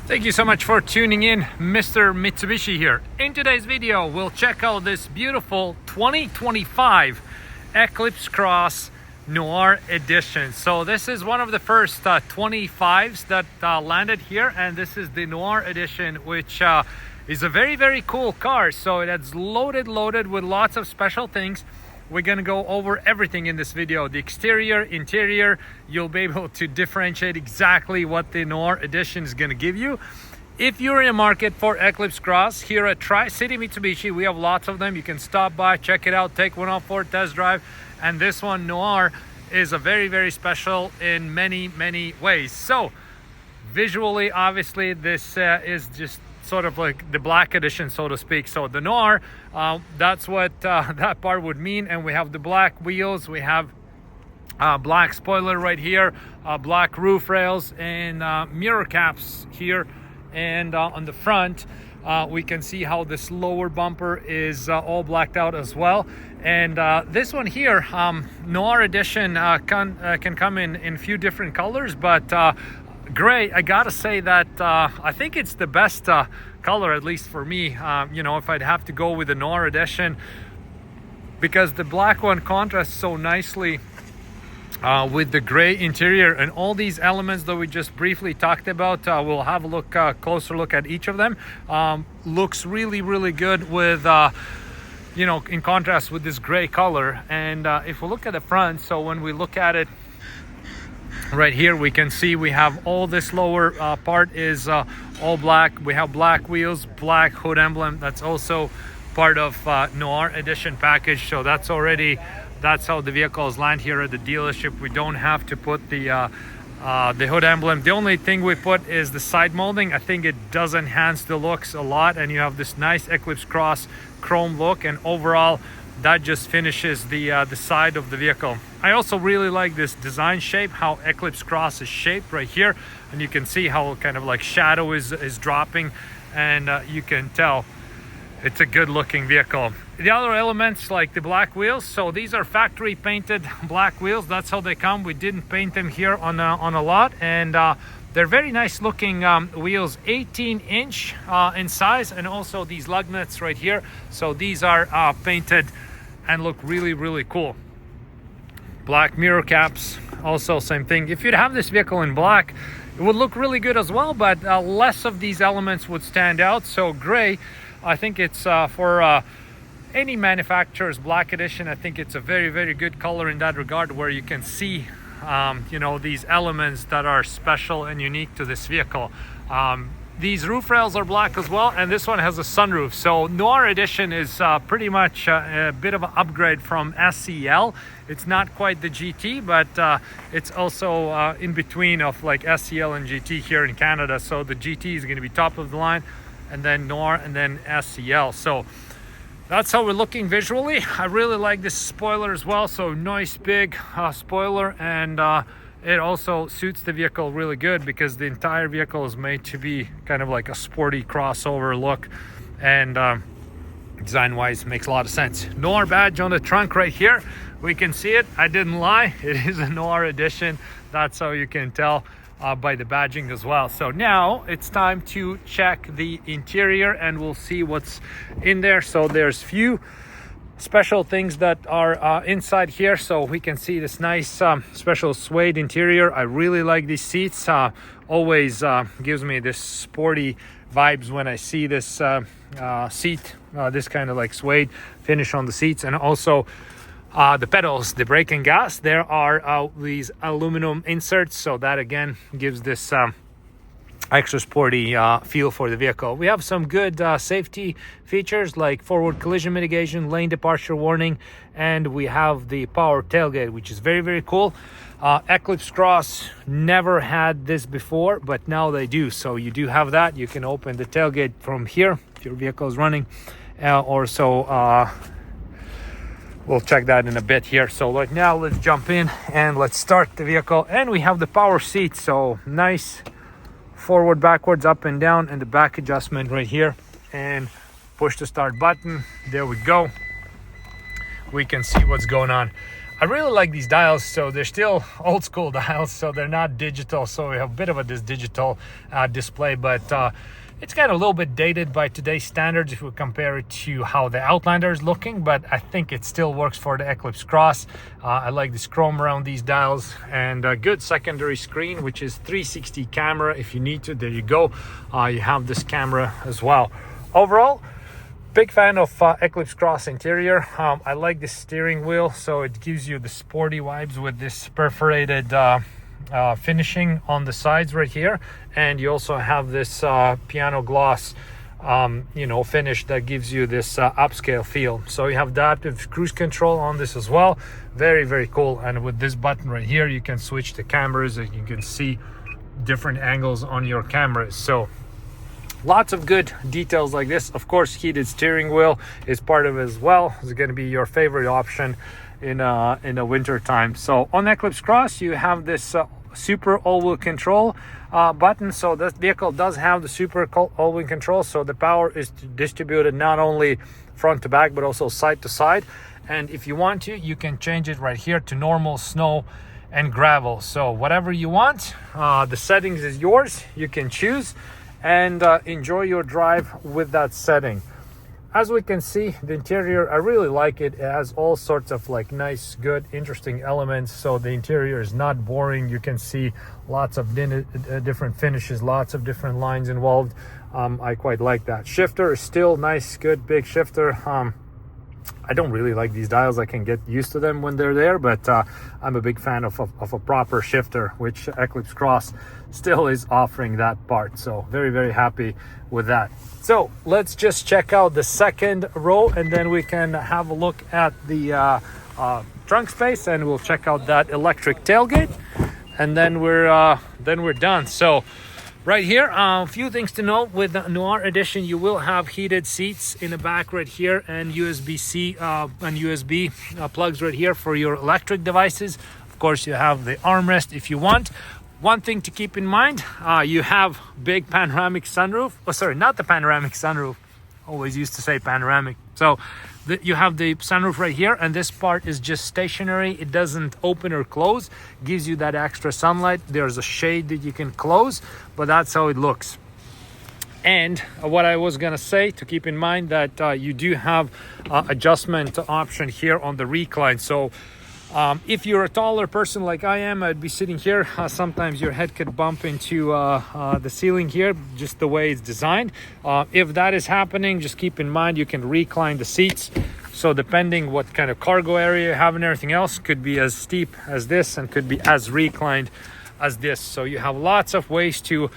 Thank you so much for tuning in. Mr. Mitsubishi here. In today's video, we'll check out this beautiful 2025 Eclipse Cross NOIR Edition. So this is one of the first 25s that landed here, and this is the NOIR Edition, which is a very cool car. So it's loaded with lots of special things. We're gonna go over everything in this video, the exterior, interior. You'll be able to differentiate exactly what the NOIR Edition is gonna give you. If you're in the market for Eclipse Cross, here at Tri-City Mitsubishi, we have lots of them. You can stop by, check it out, take one off for a test drive. And this one, NOIR, is a very special in many ways. So visually, obviously, this is just sort of like the black edition, so to speak. So the NOIR, that's what that part would mean. And we have the black wheels, we have black spoiler right here, black roof rails, and mirror caps here. And on the front, we can see how this lower bumper is all blacked out as well. And this one here, NOIR Edition, can come in a few different colors, but gray, I gotta say that I think it's the best color, at least for me. You know, if I'd have to go with the NOIR Edition, because the black one contrasts so nicely with the gray interior and all these elements that we just briefly talked about. We'll have a closer look at each of them. Looks really good with you know, in contrast with this gray color. And if we look at the front, so when we look at it right here, we can see we have all this lower part is all black. We have black wheels, black hood emblem. That's also part of NOIR Edition package. So that's how the vehicles land here at the dealership. We don't have to put the hood emblem. The only thing we put is the side molding. I think it does enhance the looks a lot, and you have this nice Eclipse Cross chrome look, and overall that just finishes the side of the vehicle. I also really like this design shape, how Eclipse Cross is shaped right here, and you can see how kind of like shadow is dropping, and you can tell it's a good looking vehicle. The other elements, like the black wheels, so these are factory painted black wheels. That's how they come. We didn't paint them here on a lot, and they're very nice looking wheels, 18-inch in size, and also these lug nuts right here. So these are painted and look really cool. Black mirror caps, also same thing. If you'd have this vehicle in black, it would look really good as well, but less of these elements would stand out. So gray, I think it's for any manufacturer's black edition. I think it's a very good color in that regard, where you can see you know, these elements that are special and unique to this vehicle. These roof rails are black as well, and this one has a sunroof. So NOIR Edition is pretty much a bit of an upgrade from SEL. It's not quite the GT, but it's also in between of like SEL and GT here in Canada. So the GT is going to be top of the line, and then NOIR, and then SEL. So that's how we're looking visually. I really like this spoiler as well. So nice big spoiler, and it also suits the vehicle really good, because the entire vehicle is made to be kind of like a sporty crossover look, and design wise makes a lot of sense. NOIR badge on the trunk right here, we can see it. I didn't lie, it is a NOIR Edition. That's how you can tell by the badging as well. So now it's time to check the interior, and we'll see what's in there. So there's few special things that are inside here. So we can see this nice special suede interior. I really like these seats. Always gives me this sporty vibes when I see this seat, this kind of like suede finish on the seats. And also the pedals, the brake and gas, there are these aluminum inserts, so that again gives this extra sporty feel for the vehicle. We have some good safety features like forward collision mitigation, lane departure warning, and we have the power tailgate, which is very cool. Eclipse Cross never had this before, but now they do. So you do have that. You can open the tailgate from here if your vehicle is running, or so. We'll check that in a bit here. So right now, let's jump in and let's start the vehicle. And we have the power seat, so nice forward, backwards, up and down, and the back adjustment right here. And push the start button. There we go. We can see what's going on. I really like these dials. So they're still old school dials, so they're not digital. So we have a bit of this digital display, but it's kind of a little bit dated by today's standards if we compare it to how the Outlander is looking, but I think it still works for the Eclipse Cross. I like this chrome around these dials, and a good secondary screen, which is 360 camera if you need to. There you go. You have this camera as well. Overall, big fan of Eclipse Cross interior. I like the steering wheel, so it gives you the sporty vibes with this perforated finishing on the sides right here, and you also have this piano gloss finish that gives you this upscale feel. So you have adaptive cruise control on this as well. Very, very cool. And with this button right here, you can switch the cameras and you can see different angles on your cameras. So lots of good details like this. Of course, heated steering wheel is part of it as well. It's going to be your favorite option in the winter time. So on Eclipse Cross, you have this super all-wheel control button. So this vehicle does have the super all-wheel control, so the power is distributed not only front to back but also side to side. And if you want to, you can change it right here to normal, snow, and gravel. So whatever you want, the settings is yours. You can choose and enjoy your drive with that setting. As we can see, the interior, I really like it. It has all sorts of like nice, good, interesting elements. So the interior is not boring. You can see lots of different finishes, lots of different lines involved. I quite like that. Shifter is still nice, good, big shifter. I don't really like these dials. I can get used to them when they're there, but I'm a big fan of a proper shifter, which Eclipse Cross still is offering that part. So very, very happy with that. So let's just check out the second row, and then we can have a look at the trunk space, and we'll check out that electric tailgate, and then we're done. So right here, a few things to note with the NOIR Edition. You will have heated seats in the back right here, and USB-C and USB plugs right here for your electric devices. Of course, you have the armrest if you want. One thing to keep in mind, you have big panoramic sunroof. Oh, sorry, not the panoramic sunroof. Always used to say panoramic. So you have the sunroof right here, and this part is just stationary. It doesn't open or close. Gives you that extra sunlight. There's a shade that you can close, but that's how it looks. And what I was gonna say, to keep in mind that you do have adjustment option here on the recline. So if you're a taller person like I am, I'd be sitting here. Sometimes your head could bump into the ceiling here, just the way it's designed. If that is happening, just keep in mind you can recline the seats. So depending what kind of cargo area you have and everything else, could be as steep as this and could be as reclined as this. So you have lots of ways to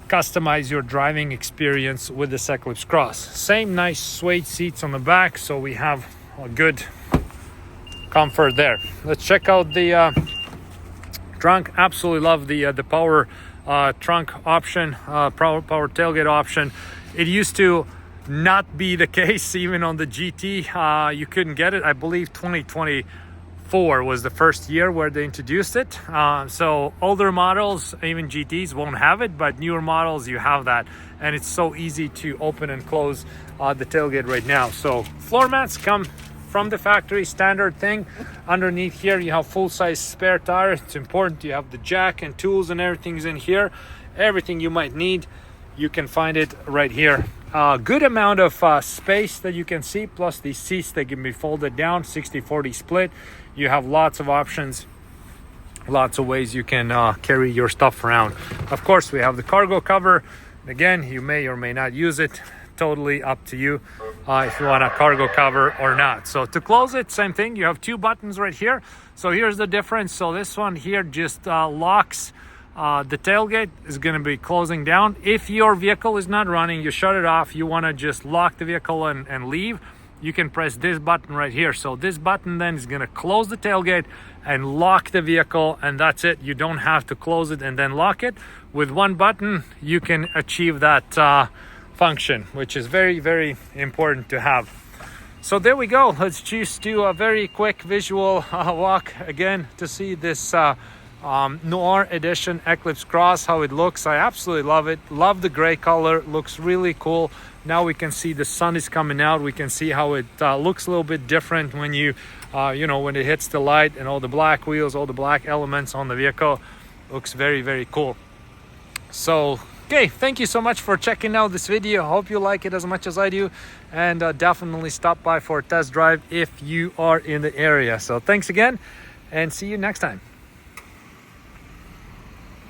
customize your driving experience with this Eclipse Cross. Same nice suede seats on the back, so we have a good comfort there. Let's check out the trunk. Absolutely love the power trunk option, power tailgate option. It used to not be the case even on the GT. You couldn't get it. I believe 2024 was the first year where they introduced it. So older models, even GTs, won't have it, but newer models you have that, and it's so easy to open and close the tailgate right now. So floor mats come from the factory, standard thing. Underneath here you have full-size spare tire. It's important you have the jack and tools and everything's in here. Everything you might need, you can find it right here. Good amount of space that you can see, plus these seats that can be folded down, 60-40 split. You have lots of options, lots of ways you can carry your stuff around. Of course, we have the cargo cover. Again, you may or may not use it. Totally up to you if you want a cargo cover or not. So to close it, same thing. You have two buttons right here. So here's the difference. So this one here just locks the tailgate. Is going to be closing down. If your vehicle is not running, you shut it off, you want to just lock the vehicle and leave, you can press this button right here. So this button then is going to close the tailgate and lock the vehicle, and that's it. You don't have to close it and then lock it. With one button, you can achieve that function, which is very, very important to have. So there we go. Let's just do a very quick visual walk again to see this NOIR Edition Eclipse Cross, how it looks. I absolutely love it. Love the gray color, looks really cool. Now we can see the sun is coming out. We can see how it looks a little bit different when you know, when it hits the light, and all the black wheels, all the black elements on the vehicle. Looks very, very cool. So okay, thank you so much for checking out this video. Hope you like it as much as I do, and definitely stop by for a test drive if you are in the area. So thanks again, and see you next time.